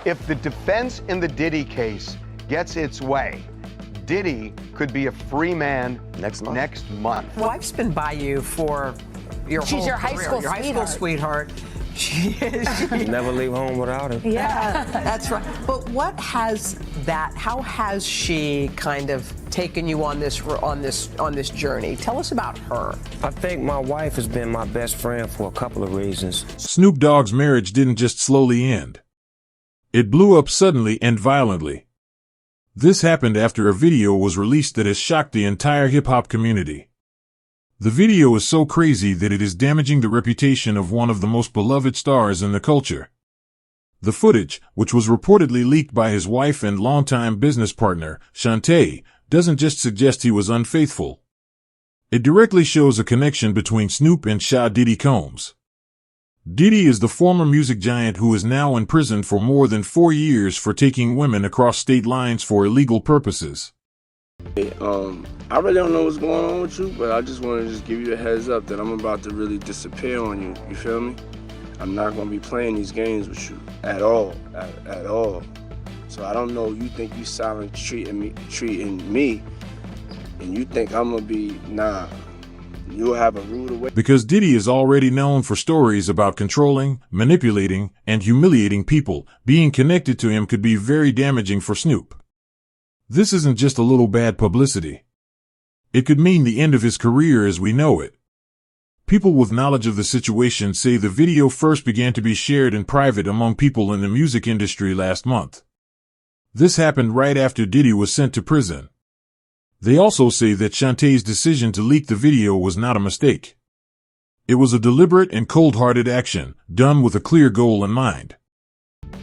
If the defense in the Diddy case gets its way, Diddy could be a free man next month. Wife's been by you for your whole She's your high career. school Your high school sweetheart. She is. Never leave home without her. Yeah, that's right. But how has she kind of taken you on this journey? Tell us about her. I think my wife has been my best friend for a couple of reasons. Snoop Dogg's marriage didn't just slowly end. It blew up suddenly and violently. This happened after a video was released that has shocked the entire hip-hop community. The video is so crazy that it is damaging the reputation of one of the most beloved stars in the culture. The footage, which was reportedly leaked by his wife and longtime business partner, Shantae, doesn't just suggest he was unfaithful. It directly shows a connection between Snoop and Sha Diddy Combs. Diddy is the former music giant who is now in prison for more than 4 years for taking women across state lines for illegal purposes. I really don't know what's going on with you, but I just want to just give you a heads up that I'm about to really disappear on you. You feel me? I'm not going to be playing these games with you at all, at all. So I don't know. You think you silent treating me, and you think I'm going to be, nah. You'll have a rude awakening. Because Diddy is already known for stories about controlling, manipulating, and humiliating people, being connected to him could be very damaging for Snoop. This isn't just a little bad publicity. It could mean the end of his career as we know it. People with knowledge of the situation say the video first began to be shared in private among people in the music industry last month. This happened right after Diddy was sent to prison. They also say that Shantae's decision to leak the video was not a mistake. It was a deliberate and cold-hearted action, done with a clear goal in mind.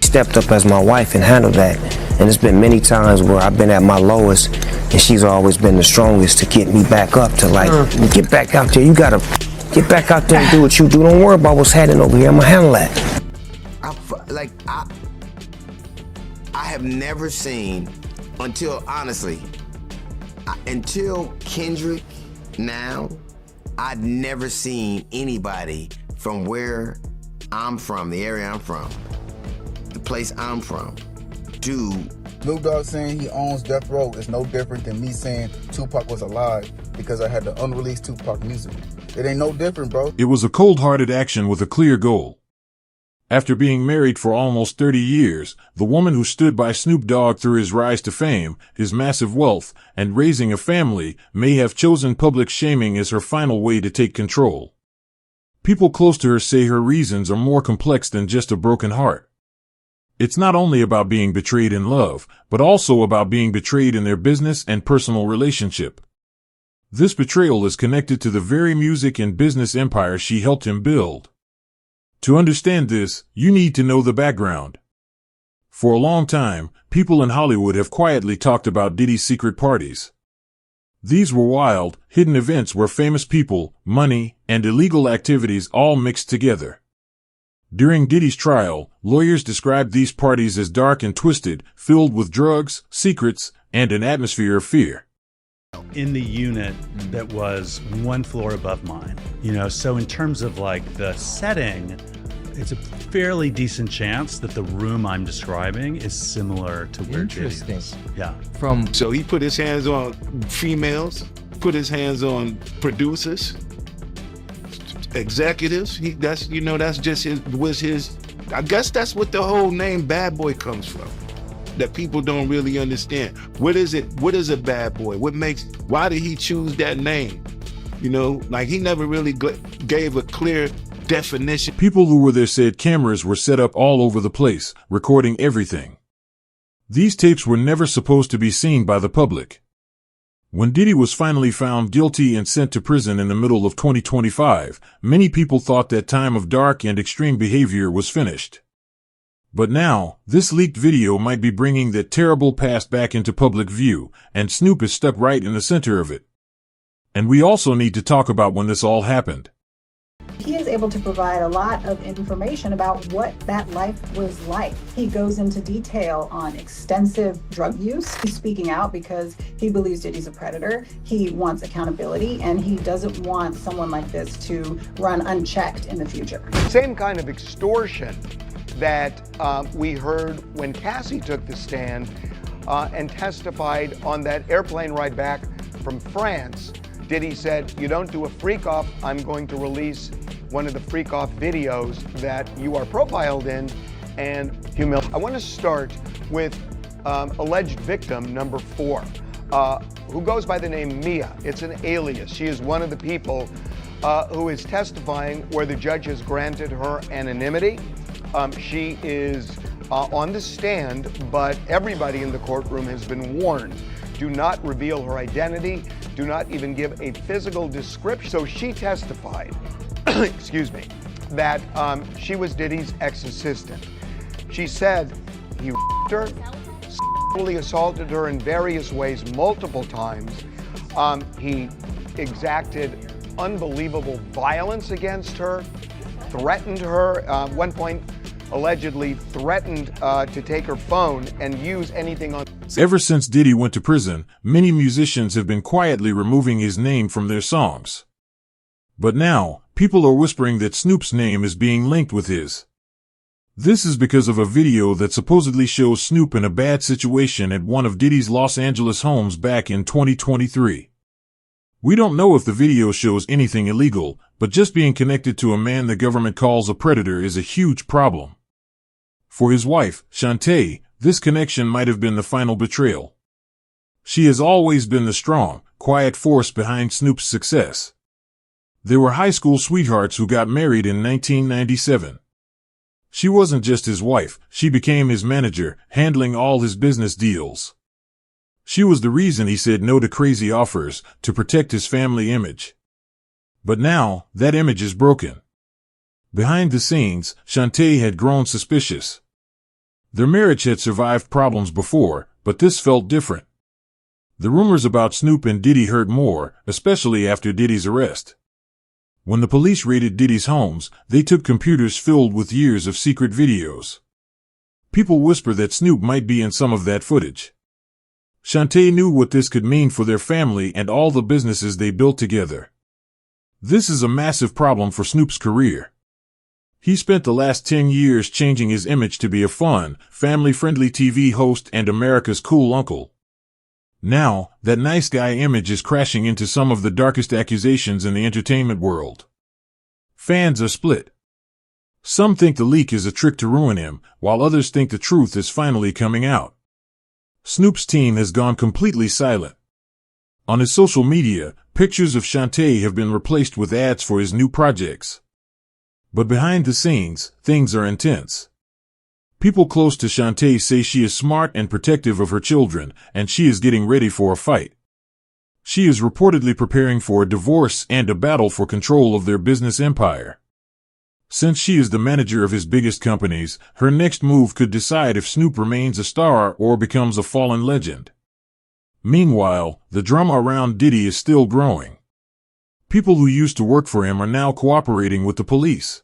Stepped up as my wife and handled that. And there's been many times where I've been at my lowest, and she's always been the strongest to get me back up to get back out there. You gotta get back out there and do what you do. Don't worry about what's happening over here. I'm gonna handle that. I have never seen, until Kendrick now, I'd never seen anybody from where I'm from, the area I'm from, the place I'm from, do. Snoop Dogg saying he owns Death Row is no different than me saying Tupac was alive because I had the unreleased Tupac music. It ain't no different, bro. It was a cold-hearted action with a clear goal. After being married for almost 30 years, the woman who stood by Snoop Dogg through his rise to fame, his massive wealth, and raising a family may have chosen public shaming as her final way to take control. People close to her say her reasons are more complex than just a broken heart. It's not only about being betrayed in love, but also about being betrayed in their business and personal relationship. This betrayal is connected to the very music and business empire she helped him build. To understand this, you need to know the background. For a long time, people in Hollywood have quietly talked about Diddy's secret parties. These were wild, hidden events where famous people, money, and illegal activities all mixed together. During Diddy's trial, lawyers described these parties as dark and twisted, filled with drugs, secrets, and an atmosphere of fear. In the unit that was one floor above mine, so in terms of the setting, it's a fairly decent chance that the room I'm describing is similar to where Diddy is. Yeah. So he put his hands on females, put his hands on producers, executives. That's just his. I guess that's what the whole name Bad Boy comes from. That people don't really understand. What is it? What is a bad boy? Why did he choose that name? He never really gave a clear definition. People who were there said cameras were set up all over the place, recording everything. These tapes were never supposed to be seen by the public. When Diddy was finally found guilty and sent to prison in the middle of 2025, many people thought that time of dark and extreme behavior was finished. But now, this leaked video might be bringing that terrible past back into public view, and Snoop is stuck right in the center of it. And we also need to talk about when this all happened. He is able to provide a lot of information about what that life was like. He goes into detail on extensive drug use. He's speaking out because he believes Diddy's a predator. He wants accountability, and he doesn't want someone like this to run unchecked in the future. Same kind of extortion that we heard when Cassie took the stand and testified on that airplane ride back from France. Diddy said, "You don't do a freak off, I'm going to release one of the freak off videos that you are profiled in and humiliate." I want to start with alleged victim number 4, who goes by the name Mia. It's an alias. She is one of the people who is testifying where the judge has granted her anonymity. She is on the stand, but everybody in the courtroom has been warned. Do not reveal her identity. Do not even give a physical description. So she testified, excuse me, that she was Diddy's ex-assistant. She said he her, sexually assaulted her in various ways multiple times. He exacted unbelievable violence against her, threatened her, at one point allegedly threatened to take her phone and use anything on. Ever since Diddy went to prison, many musicians have been quietly removing his name from their songs. But now, people are whispering that Snoop's name is being linked with his. This is because of a video that supposedly shows Snoop in a bad situation at one of Diddy's Los Angeles homes back in 2023. We don't know if the video shows anything illegal, but just being connected to a man the government calls a predator is a huge problem. For his wife, Shantae, this connection might have been the final betrayal. She has always been the strong, quiet force behind Snoop's success. They were high school sweethearts who got married in 1997. She wasn't just his wife, she became his manager, handling all his business deals. She was the reason he said no to crazy offers, to protect his family image. But now, that image is broken. Behind the scenes, Shantae had grown suspicious. Their marriage had survived problems before, but this felt different. The rumors about Snoop and Diddy hurt more, especially after Diddy's arrest. When the police raided Diddy's homes, they took computers filled with years of secret videos. People whisper that Snoop might be in some of that footage. Shantae knew what this could mean for their family and all the businesses they built together. This is a massive problem for Snoop's career. He spent the last 10 years changing his image to be a fun, family-friendly TV host and America's cool uncle. Now, that nice guy image is crashing into some of the darkest accusations in the entertainment world. Fans are split. Some think the leak is a trick to ruin him, while others think the truth is finally coming out. Snoop's team has gone completely silent. On his social media, pictures of Shantae have been replaced with ads for his new projects. But behind the scenes, things are intense. People close to Shantae say she is smart and protective of her children, and she is getting ready for a fight. She is reportedly preparing for a divorce and a battle for control of their business empire. Since she is the manager of his biggest companies, her next move could decide if Snoop remains a star or becomes a fallen legend. Meanwhile, the drama around Diddy is still growing. People who used to work for him are now cooperating with the police.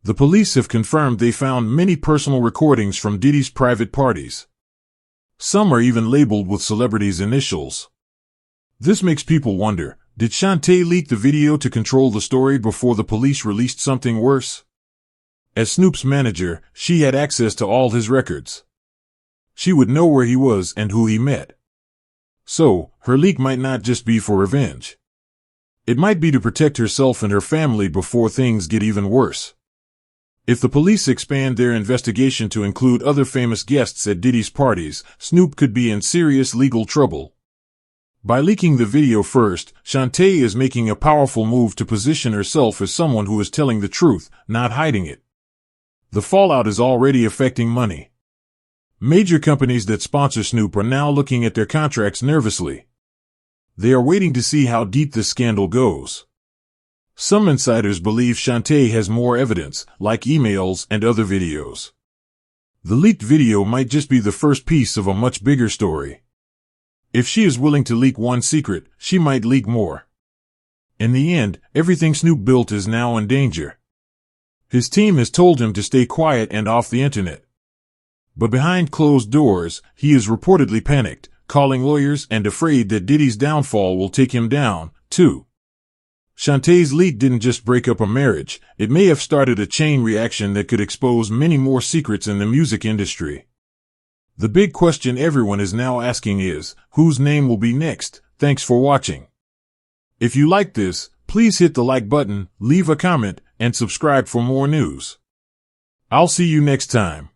The police have confirmed they found many personal recordings from Diddy's private parties. Some are even labeled with celebrities' initials. This makes people wonder, did Shantae leak the video to control the story before the police released something worse? As Snoop's manager, she had access to all his records. She would know where he was and who he met. So, her leak might not just be for revenge. It might be to protect herself and her family before things get even worse. If the police expand their investigation to include other famous guests at Diddy's parties, Snoop could be in serious legal trouble. By leaking the video first, Shantae is making a powerful move to position herself as someone who is telling the truth, not hiding it. The fallout is already affecting money. Major companies that sponsor Snoop are now looking at their contracts nervously. They are waiting to see how deep this scandal goes. Some insiders believe Shantae has more evidence, like emails and other videos. The leaked video might just be the first piece of a much bigger story. If she is willing to leak one secret, she might leak more. In the end, everything Snoop built is now in danger. His team has told him to stay quiet and off the internet. But behind closed doors, he is reportedly panicked, calling lawyers and afraid that Diddy's downfall will take him down, too. Shantae's leak didn't just break up a marriage, it may have started a chain reaction that could expose many more secrets in the music industry. The big question everyone is now asking is, whose name will be next? Thanks for watching. If you like this, please hit the like button, leave a comment, and subscribe for more news. I'll see you next time.